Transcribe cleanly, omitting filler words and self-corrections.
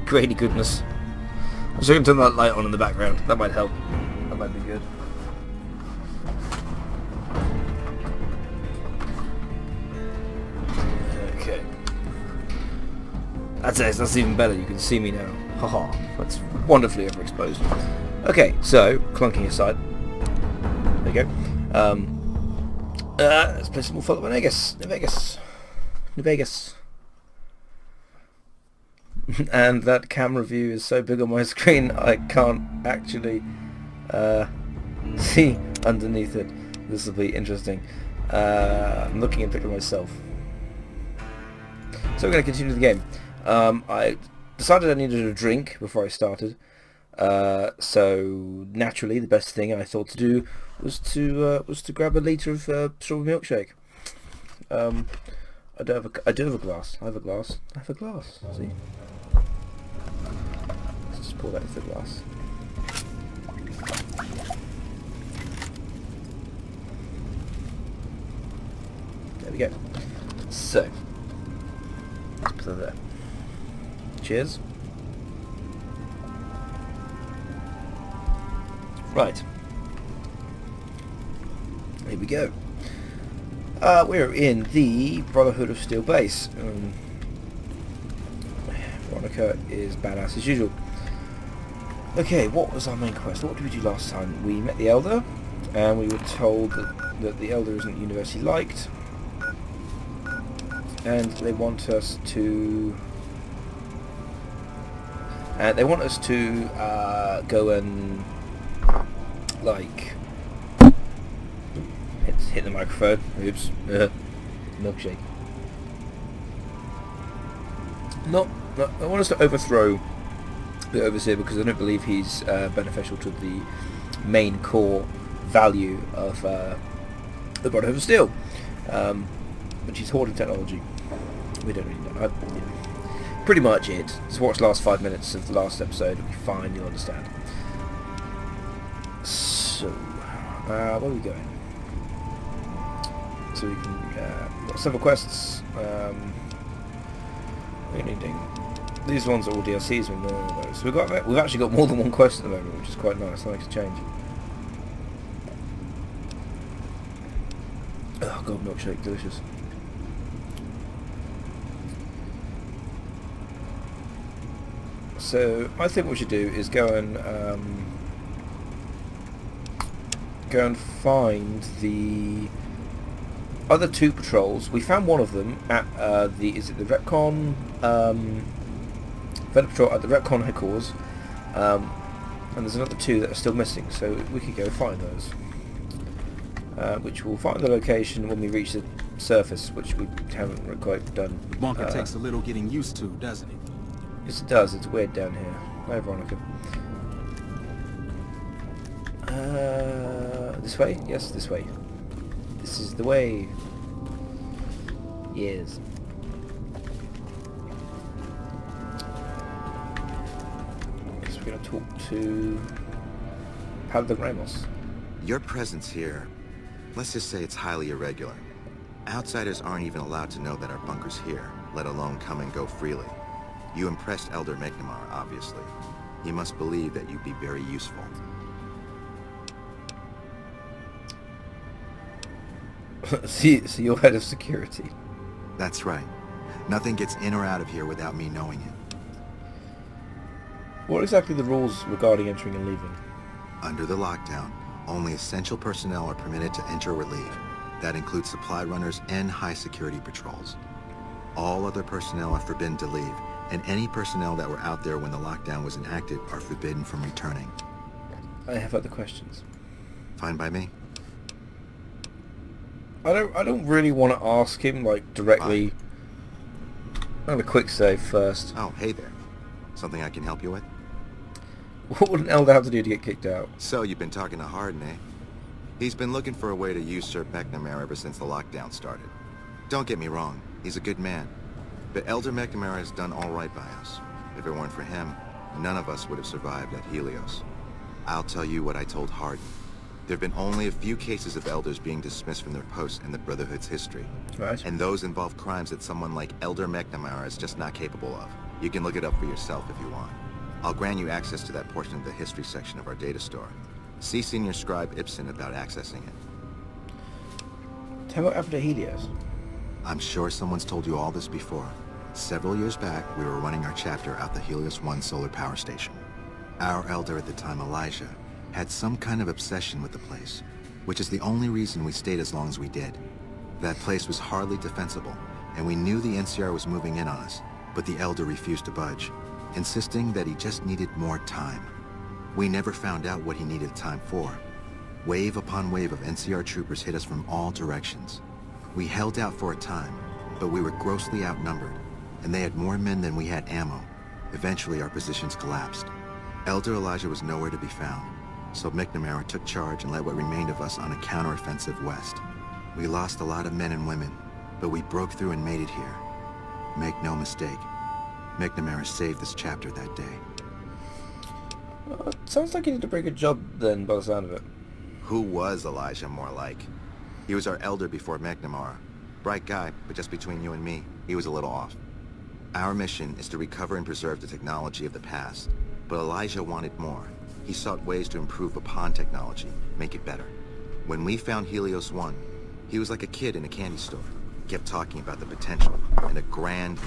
grainy goodness. I'm just going to turn that light on in the background. That might help. That might be good. Okay. That's even better. You can see me now. Haha. That's wonderfully overexposed. Okay, so clunking aside. There you go. Let's play some more Fallout New Vegas. And that camera view is so big on my screen I can't actually see underneath it. This will be interesting. I'm looking at a picture of myself. So we're going to continue the game. I decided I needed a drink before I started. So naturally the best thing I thought to do was to grab a litre of strawberry milkshake. I do have a glass. I have a glass. See? Let's just pour that into the glass. There we go. So, let's put that there. Cheers. Right. Here we go. We're in the Brotherhood of Steel base. Veronica is badass as usual. Okay, what was our main quest? What did we do last time? We met the Elder, and we were told that the Elder isn't universally liked, and they want us to... go and like hit the microphone. Oops. Milkshake. No, I want us to overthrow the Overseer because I don't believe he's beneficial to the main core value of the Brotherhood of Steel, which is hoarding technology. We don't really know. Yeah. Pretty much it. Just watch the last 5 minutes of the last episode. It'll be fine. You'll understand. So, where are we going? So we can got several quests. These ones are all DLCs. We know those. So we've actually got more than one quest at the moment, which is quite nice. I like to change. Oh god, milkshake, delicious. So I think what we should do is go and find the other two patrols. We found one of them at the Retcon Vendor Patrol at the Retcon headquarters, and there's another two that are still missing. So we could go find those, which we'll find the location when we reach the surface, which we haven't quite done. The bunker takes a little getting used to, doesn't it? Yes, it does. It's weird down here. Hi, Veronica. This way? Yes, this way. This is the way. Yes. Because we're going to talk to Paladin Ramos. Your presence here, let's just say it's highly irregular. Outsiders aren't even allowed to know that our bunker's here, let alone come and go freely. You impressed Elder McNamara, obviously. He must believe that you'd be very useful. So you're head of security. That's right. Nothing gets in or out of here without me knowing it. What are exactly the rules regarding entering and leaving? Under the lockdown, only essential personnel are permitted to enter or leave. That includes supply runners and high security patrols. All other personnel are forbidden to leave, and any personnel that were out there when the lockdown was enacted are forbidden from returning. I have other questions. Fine by me. I don't really want to ask him like directly. I'm gonna quick save first. Oh, hey there. Something I can help you with? What would an elder have to do to get kicked out? So you've been talking to Harden, eh? He's been looking for a way to usurp McNamara ever since the lockdown started. Don't get me wrong, he's a good man. But Elder McNamara has done all right by us. If it weren't for him, none of us would have survived at Helios. I'll tell you what I told Harden. There have been only a few cases of elders being dismissed from their posts in the Brotherhood's history. Right. And those involve crimes that someone like Elder McNamara is just not capable of. You can look it up for yourself if you want. I'll grant you access to that portion of the history section of our data store. See Senior Scribe Ibsen about accessing it. Tell me what happened to Helios. I'm sure someone's told you all this before. Several years back, we were running our chapter out the Helios 1 solar power station. Our elder at the time, Elijah, had some kind of obsession with the place, which is the only reason we stayed as long as we did. That place was hardly defensible, and we knew the NCR was moving in on us, but the elder refused to budge, insisting that he just needed more time. We never found out what he needed time for. Wave upon wave of NCR troopers hit us from all directions. We held out for a time, but we were grossly outnumbered, and they had more men than we had ammo. Eventually, our positions collapsed. Elder Elijah was nowhere to be found, so McNamara took charge and led what remained of us on a counteroffensive west. We lost a lot of men and women, but we broke through and made it here. Make no mistake, McNamara saved this chapter that day. Well, it sounds like he did a pretty good job then, by the sound of it. Who was Elijah more like? He was our elder before McNamara. Bright guy, but just between you and me, he was a little off. Our mission is to recover and preserve the technology of the past, but Elijah wanted more. He sought ways to improve upon technology, make it better. When we found Helios 1, he was like a kid in a candy store. He kept talking about the potential and a grand